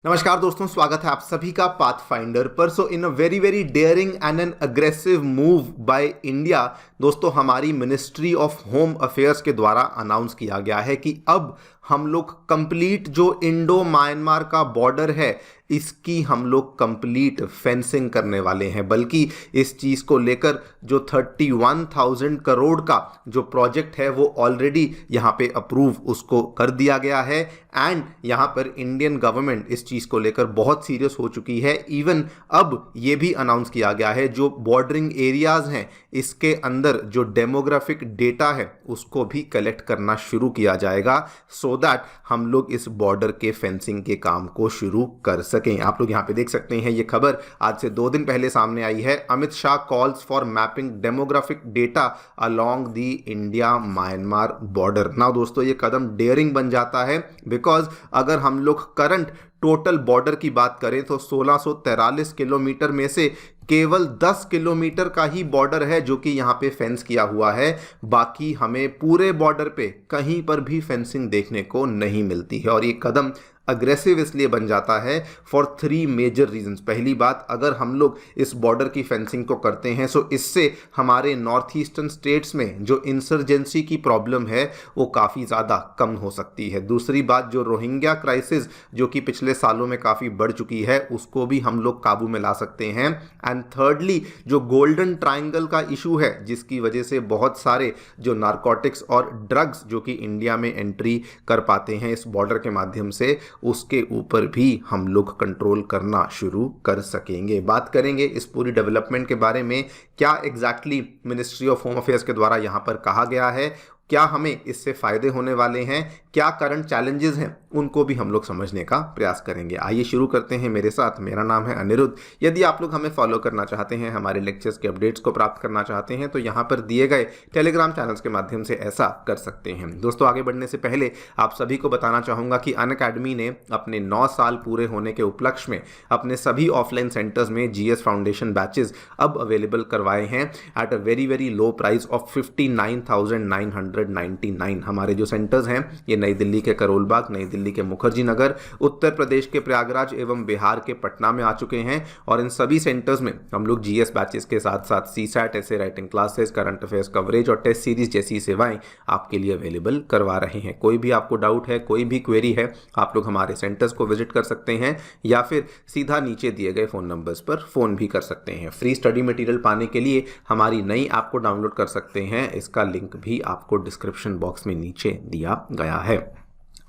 नमस्कार दोस्तों, स्वागत है आप सभी का पाथफाइंडर पर। So in a very very daring and an aggressive move by India, दोस्तों हमारी मिनिस्ट्री ऑफ होम अफेयर्स के द्वारा अनाउंस किया गया है कि अब हम लोग कंप्लीट जो इंडो म्यांमार का बॉर्डर है इसकी हम लोग कंप्लीट फेंसिंग करने वाले हैं। बल्कि इस चीज़ को लेकर जो 31,000 करोड़ का जो प्रोजेक्ट है वो ऑलरेडी यहाँ पे अप्रूव उसको कर दिया गया है। एंड यहाँ पर इंडियन गवर्नमेंट इस चीज़ को लेकर बहुत सीरियस हो चुकी है। इवन अब ये भी अनाउंस किया गया है जो बॉर्डरिंग एरियाज हैं इसके अंदर जो डेमोग्राफिक डेटा है उसको भी कलेक्ट करना शुरू किया जाएगा, सो दैट हम लोग इस बॉर्डर के फेंसिंग के काम को शुरू कर सकें। आप लोग यहाँ पे देख सकते हैं ये खबर आज से 2 दिन पहले सामने आई है। Amit Shah calls for mapping demographic data along the India Myanmar border. ना दोस्तों ये कदम डेयरिंग बन जाता है, बिकॉज अगर हम लोग करंट टोटल बॉर्डर की बात करें तो 1643 किलोमीटर में से केवल 10 किलोमीटर का ही बॉर्डर है जो कि यहाँ पे फेंस किया हुआ है। बाकी हमें पूरे बॉर्डर पे कहीं पर भी फेंसिंग देखने को नहीं मिलती है। और ये कदम अग्रेसिव इसलिए बन जाता है फॉर 3 मेजर रीजंस। पहली बात, अगर हम लोग इस बॉर्डर की फेंसिंग को करते हैं सो इससे हमारे नॉर्थ ईस्टर्न स्टेट्स में जो इंसर्जेंसी की प्रॉब्लम है वो काफ़ी ज़्यादा कम हो सकती है। दूसरी बात, जो रोहिंग्या क्राइसिस जो कि पिछले सालों में काफ़ी बढ़ चुकी है उसको भी हम लोग काबू में ला सकते हैं। एंड थर्डली, जो गोल्डन ट्राइंगल का इशू है जिसकी वजह से बहुत सारे जो नारकोटिक्स और ड्रग्स जो कि इंडिया में एंट्री कर पाते हैं इस बॉर्डर के माध्यम से, उसके ऊपर भी हम लोग कंट्रोल करना शुरू कर सकेंगे। बात करेंगे इस पूरी डेवलपमेंट के बारे में, क्या exactly ministry of home affairs के द्वारा यहाँ पर कहा गया है, क्या हमें इससे फायदे होने वाले हैं, क्या करंट चैलेंजेस हैं, उनको भी हम लोग समझने का प्रयास करेंगे। आइए शुरू करते हैं मेरे साथ। मेरा नाम है अनिरुद्ध। यदि आप लोग हमें फॉलो करना चाहते हैं, हमारे लेक्चर्स के अपडेट्स को प्राप्त करना चाहते हैं तो यहाँ पर दिए गए टेलीग्राम चैनल्स के माध्यम से ऐसा कर सकते हैं। दोस्तों आगे बढ़ने से पहले आप सभी को बताना चाहूँगा कि अनअकैडमी ने अपने 9 साल पूरे होने के उपलक्ष्य में अपने सभी ऑफलाइन सेंटर्स में GS फाउंडेशन बैचेज अब अवेलेबल करवाए हैं at a very very low price of 59,999। हमारे जो सेंटर्स हैं ये नई दिल्ली के करोल बाग, नई दिल्ली के मुखर्जी नगर, उत्तर प्रदेश के प्रयागराज एवं बिहार के पटना में आ चुके हैं। और इन सभी सेंटर्स में हम लोग GS बैचेस के साथ साथ CSAT, ऐसे writing classes, current affairs coverage और टेस्ट सीरीज जैसी सेवाएं आपके लिए अवेलेबल करवा रहे हैं। कोई भी आपको डाउट है, कोई भी क्वेरी है, आप लोग हमारे सेंटर्स को विजिट कर सकते हैं या फिर सीधा नीचे दिए गए फ़ोन नंबर्स पर फ़ोन भी कर सकते हैं। फ्री स्टडी मटेरियल पाने के लिए हमारी नई ऐप को डाउनलोड कर सकते हैं, इसका लिंक भी आपको डिस्क्रिप्शन बॉक्स में नीचे दिया गया है।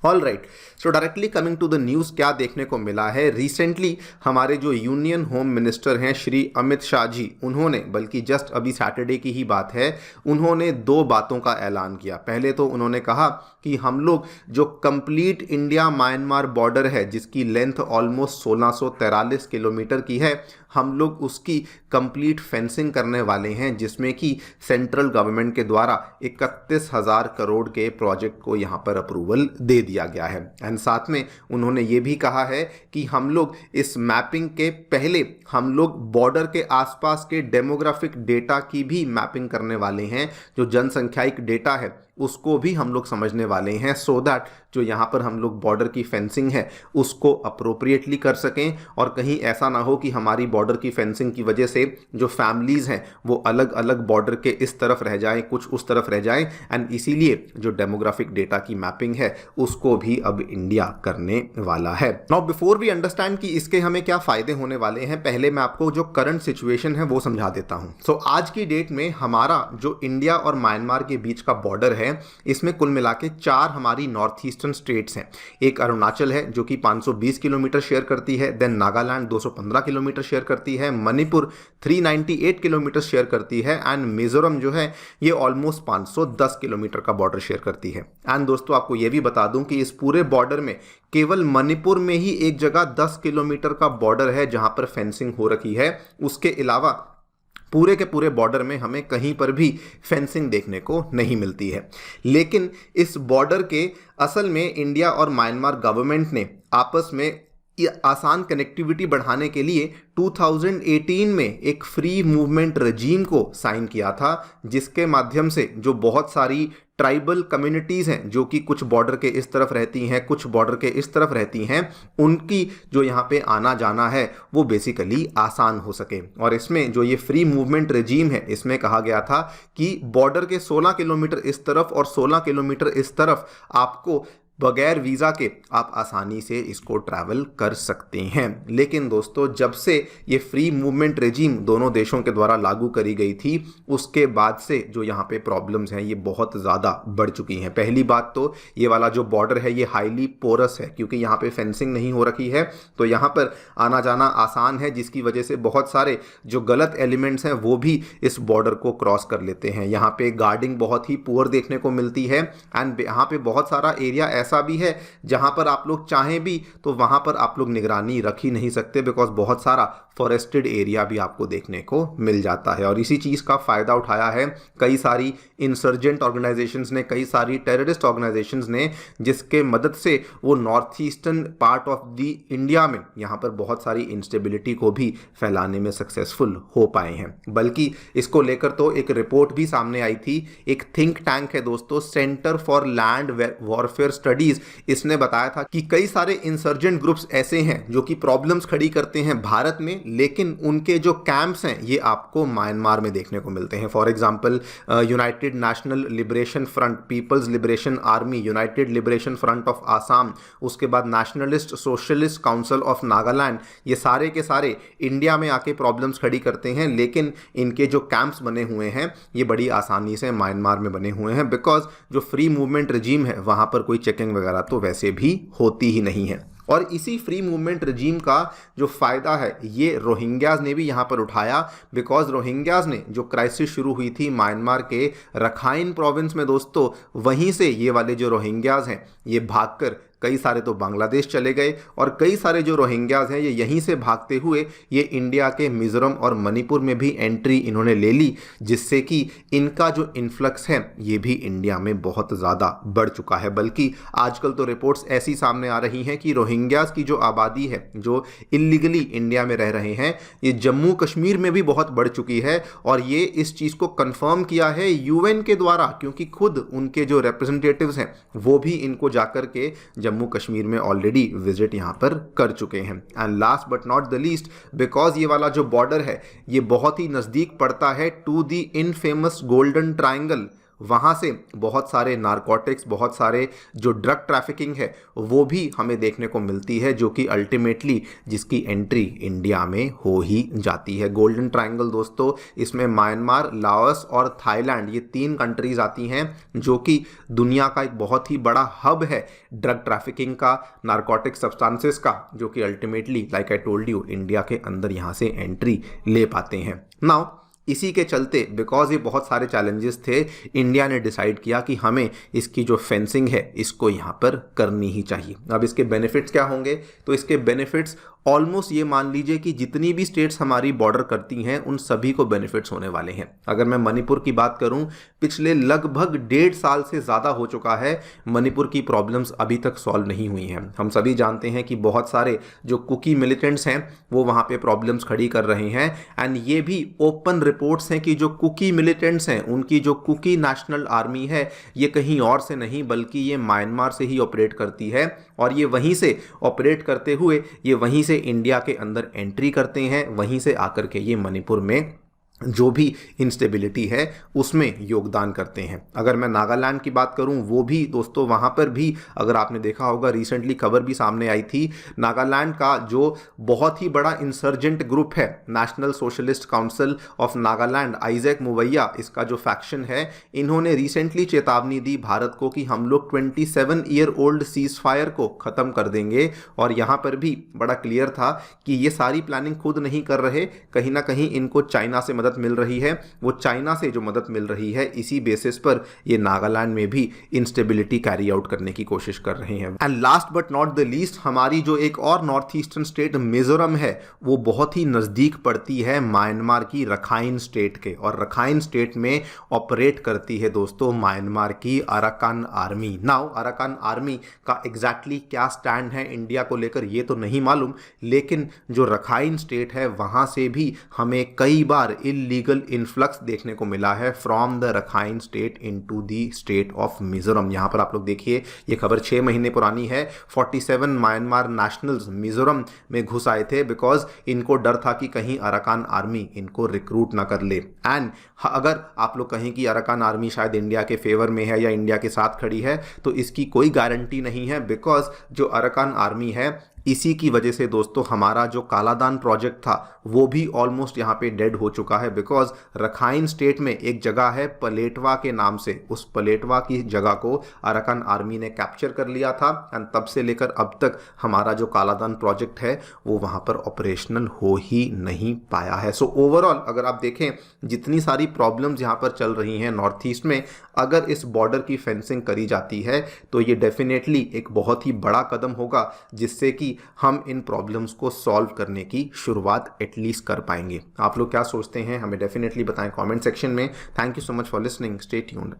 All right, so directly coming to the news, क्या देखने को मिला है रिसेंटली। हमारे जो यूनियन होम मिनिस्टर हैं श्री अमित शाह जी, उन्होंने, बल्कि जस्ट अभी सैटरडे की ही बात है, उन्होंने 2 बातों का ऐलान किया। पहले तो उन्होंने कहा कि हम लोग जो कंप्लीट इंडिया म्यांमार बॉर्डर है जिसकी लेंथ ऑलमोस्ट 1643 किलोमीटर की है, हम लोग उसकी कंप्लीट फेंसिंग करने वाले हैं, जिसमें कि सेंट्रल गवर्नमेंट के द्वारा 31,000 करोड़ के प्रोजेक्ट को यहाँ पर अप्रूवल दे दिया गया है। एंड साथ में उन्होंने ये भी कहा है कि हम लोग इस मैपिंग के पहले हम लोग बॉर्डर के आसपास के डेमोग्राफिक डेटा की भी मैपिंग करने वाले हैं। जो जनसंख्यायिक डेटा है उसको भी हम लोग समझने वाले हैं, सो दैट जो यहाँ पर हम लोग बॉर्डर की फेंसिंग है उसको अप्रोप्रिएटली कर सकें और कहीं ऐसा ना हो कि हमारी बॉर्डर की फेंसिंग की वजह से जो फैमिलीज़ हैं वो अलग अलग बॉर्डर के इस तरफ रह जाएं, कुछ उस तरफ रह जाएं। एंड इसीलिए जो डेमोग्राफिक डेटा की मैपिंग है उसको भी अब इंडिया करने वाला है। नाउ बिफोर वी अंडरस्टैंड कि इसके हमें क्या फ़ायदे होने वाले हैं, पहले मैं आपको जो करंट सिचुएशन है वो समझा देता हूँ। सो आज की डेट में हमारा जो इंडिया और म्यांमार के बीच का बॉर्डर है इसमें कुल मिला के 4 हमारी नॉर्थ ईस्टर्न स्टेट्स हैं। एक अरुणाचल है जो कि 520 किलोमीटर शेयर करती है, देन नागालैंड 215 किलोमीटर शेयर करती है, मणिपुर 398 किलोमीटर शेयर करती है एंड मिजोरम जो है ये ऑलमोस्ट 510 किलोमीटर का बॉर्डर शेयर करती है। एंड दोस्तों आपको ये भी बता दूं कि इस पूरे बॉर्डर में केवल मणिपुर में ही एक जगह 10 किलोमीटर का बॉर्डर है जहां पर फेंसिंग हो रखी है। उसके अलावा पूरे के पूरे बॉर्डर में हमें कहीं पर भी फेंसिंग देखने को नहीं मिलती है। लेकिन इस बॉर्डर के असल में इंडिया और म्यांमार गवर्नमेंट ने आपस में आसान कनेक्टिविटी बढ़ाने के लिए 2018 में एक फ्री मूवमेंट रजीम को साइन किया था, जिसके माध्यम से जो बहुत सारी ट्राइबल कम्युनिटीज़ हैं जो कि कुछ बॉर्डर के इस तरफ रहती हैं, कुछ बॉर्डर के इस तरफ रहती हैं, उनकी जो यहाँ पे आना जाना है वो बेसिकली आसान हो सके। और इसमें जो ये फ्री मूवमेंट रेजीम है, इसमें कहा गया था कि बॉर्डर के 16 किलोमीटर इस तरफ और 16 किलोमीटर इस तरफ आपको बगैर वीज़ा के आप आसानी से इसको ट्रैवल कर सकते हैं। लेकिन दोस्तों, जब से ये फ्री मूवमेंट रेजीम दोनों देशों के द्वारा लागू करी गई थी, उसके बाद से जो यहाँ पे प्रॉब्लम्स हैं ये बहुत ज़्यादा बढ़ चुकी हैं। पहली बात तो ये वाला जो बॉर्डर है ये हाईली पोरस है, क्योंकि यहाँ पे फेंसिंग नहीं हो रखी है, तो यहाँ पर आना जाना आसान है, जिसकी वजह से बहुत सारे जो गलत एलिमेंट्स हैं वो भी इस बॉर्डर को क्रॉस कर लेते हैं। यहाँ पे गार्डिंग बहुत ही पुअर देखने को मिलती है, एंड यहाँ पे बहुत सारा एरिया ऐसा भी है जहां पर आप लोग चाहें भी तो वहां पर आप लोग निगरानी रख ही नहीं सकते, बिकॉज बहुत सारा फॉरेस्टेड एरिया भी आपको देखने को मिल जाता है। और इसी चीज का फायदा उठाया है कई सारी इंसर्जेंट ऑर्गेनाइजेशंस ने, कई सारी टेररिस्ट ऑर्गेनाइजेशंस ने, जिसके मदद से वो north eastern part of the India में यहां पर बहुत सारी इंस्टेबिलिटी को भी फैलाने में सक्सेसफुल हो पाए हैं। बल्कि इसको लेकर तो एक रिपोर्ट भी सामने आई थी, एक थिंक टैंक है दोस्तों, centre for land warfare studies, इसने बताया था कि कई सारे इंसर्जेंट ग्रुप्स ऐसे हैं जो कि प्रॉब्लम्स खड़ी करते हैं भारत में, लेकिन उनके जो कैंप्स हैं ये आपको म्यांमार में देखने को मिलते हैं। For example United National Liberation Front, People's Liberation Army, United Liberation Front of Assam, उसके बाद Nationalist Socialist Council of Nagaland, ये सारे के सारे इंडिया में आके प्रॉब्लम्स खड़ी करते हैं, लेकिन इनके जो कैंप्स बने हुए हैं ये बड़ी आसानी से म्यांमार में बने हुए हैं, बिकॉज जो फ्री मूवमेंट रजीम है वहाँ पर कोई चेकिंग वगैरह तो वैसे भी होती ही नहीं है। और इसी फ्री मूवमेंट रजीम का जो फ़ायदा है ये रोहिंग्याज ने भी यहाँ पर उठाया, बिकॉज रोहिंग्याज ने जो क्राइसिस शुरू हुई थी म्यांमार के रखाइन प्रोविंस में दोस्तों, वहीं से ये वाले जो रोहिंग्याज हैं ये भागकर कई सारे तो बांग्लादेश चले गए, और कई सारे जो रोहिंग्याज हैं ये यहीं से भागते हुए ये इंडिया के मिजोरम और मणिपुर में भी एंट्री इन्होंने ले ली, जिससे कि इनका जो इन्फ्लक्स है ये भी इंडिया में बहुत ज़्यादा बढ़ चुका है। बल्कि आजकल तो रिपोर्ट्स ऐसी सामने आ रही हैं कि रोहिंग्याज की जो आबादी है जो इलीगली इंडिया में रह रहे हैं ये जम्मू कश्मीर में भी बहुत बढ़ चुकी है, और ये इस चीज़ को कन्फर्म किया है यूएन के द्वारा, क्योंकि खुद उनके जो रिप्रेजेंटेटिव्स हैं वो भी इनको जाकर के जम्मू कश्मीर में ऑलरेडी विजिट यहां पर कर चुके हैं। And last but not the least, because ये वाला जो बॉर्डर है ये बहुत ही नज़दीक पड़ता है to the infamous Golden Triangle, वहाँ से बहुत सारे नारकोटिक्स, बहुत सारे जो ड्रग ट्रैफिकिंग है वो भी हमें देखने को मिलती है, जो कि अल्टीमेटली जिसकी एंट्री इंडिया में हो ही जाती है। गोल्डन ट्रायंगल दोस्तों, इसमें म्यांमार, लाओस और थाईलैंड ये 3 कंट्रीज आती हैं, जो कि दुनिया का एक बहुत ही बड़ा हब है ड्रग ट्रैफिकिंग का, नारकोटिक सब्सटेंसेस का, जो कि ultimately like I told you India के अंदर यहाँ से एंट्री ले पाते हैं। नाउ इसी के चलते बिकॉज ये बहुत सारे चैलेंजेस थे, इंडिया ने डिसाइड किया कि हमें इसकी जो फेंसिंग है इसको यहाँ पर करनी ही चाहिए। अब इसके बेनिफिट्स क्या होंगे? तो इसके बेनिफिट्स ऑलमोस्ट ये मान लीजिए कि जितनी भी स्टेट्स हमारी बॉर्डर करती हैं उन सभी को बेनिफिट्स होने वाले हैं। अगर मैं मणिपुर की बात करूं, पिछले लगभग 1.5 साल से ज़्यादा हो चुका है मणिपुर की प्रॉब्लम्स अभी तक सॉल्व नहीं हुई हैं। हम सभी जानते हैं कि बहुत सारे जो कुकी मिलिटेंट्स हैं वो वहाँ पे प्रॉब्लम्स खड़ी कर रहे हैं, एंड ये भी ओपन रिपोर्ट्स हैं कि जो कुकी मिलिटेंट्स हैं उनकी जो कुकी नेशनल आर्मी है ये कहीं और से नहीं बल्कि ये म्यांमार से ही ऑपरेट करती है, और ये वहीं से ऑपरेट करते हुए ये वहीं से इंडिया के अंदर एंट्री करते हैं, वहीं से आकर के ये मणिपुर में जो भी इंस्टेबिलिटी है उसमें योगदान करते हैं। अगर मैं नागालैंड की बात करूं, वो भी दोस्तों वहां पर भी अगर आपने देखा होगा रिसेंटली खबर भी सामने आई थी, नागालैंड का जो बहुत ही बड़ा इंसर्जेंट ग्रुप है National Socialist Council of Nagaland, Isaac Muivah इसका जो फैक्शन है, इन्होंने रिसेंटली चेतावनी दी भारत को कि हम लोग 27 ईयर ओल्ड सीज फायर को ख़त्म कर देंगे। और यहाँ पर भी बड़ा क्लियर था कि ये सारी प्लानिंग खुद नहीं कर रहे, कहीं ना कहीं इनको चाइना से मदद मिल रही है। वो चाइना से जो मदद मिल रही है इसी बेसिस पर ये नागालैंड में भी इंस्टेबिलिटी कैरी आउट करने की कोशिश कर रहे हैं। And last but not the least, हमारी जो एक और नॉर्थ ईस्टर्न स्टेट मिजोरम है वो बहुत ही नज़दीक पड़ती है म्यांमार की रखाइन स्टेट के, और रखाइन स्टेट में ऑपरेट करती है दोस्तों म्यांमार की Arakan army. Now Arakan army का एग्जैक्टली क्या स्टैंड है इंडिया को लेकर ये तो नहीं मालूम, लेकिन जो रखाइन स्टेट है वहाँ से भी हमें कई बार इलीगल इन्फ्लक्स देखने को मिला है from the Rakhine state into the state of Mizoram. यहाँ पर आप लोग देखिए, ये खबर 6 महीने पुरानी है। 47 म्यांमार नेशनल्स मिजोरम में घुस आए थे बिकॉज इनको डर था कि कहीं अराकान आर्मी इनको रिक्रूट ना कर ले। एंड अगर आप लोग कहें कि अराकान आर्मी शायद इंडिया के फेवर में है या इंडिया के साथ खड़ी है, तो इसकी कोई गारंटी नहीं है, बिकॉज जो अराकान आर्मी है इसी की वजह से दोस्तों हमारा जो कालादान प्रोजेक्ट था वो भी ऑलमोस्ट यहाँ पे डेड हो चुका है। बिकॉज रखाइन स्टेट में एक जगह है पलेटवा के नाम से, उस पलेटवा की जगह को अराकान आर्मी ने कैप्चर कर लिया था एंड तब से लेकर अब तक हमारा जो कालादान प्रोजेक्ट है वो वहाँ पर ऑपरेशनल हो ही नहीं पाया है। सो ओवरऑल अगर आप देखें जितनी सारी प्रॉब्लम्स यहाँ पर चल रही हैं नॉर्थ ईस्ट में, अगर इस बॉर्डर की फेंसिंग करी जाती है तो ये डेफिनेटली एक बहुत ही बड़ा कदम होगा जिससे कि हम इन प्रॉब्लम्स को सॉल्व करने की शुरुआत एटलीस्ट कर पाएंगे। आप लोग क्या सोचते हैं हमें डेफिनेटली बताएं कमेंट सेक्शन में। Thank you so much for listening, stay tuned.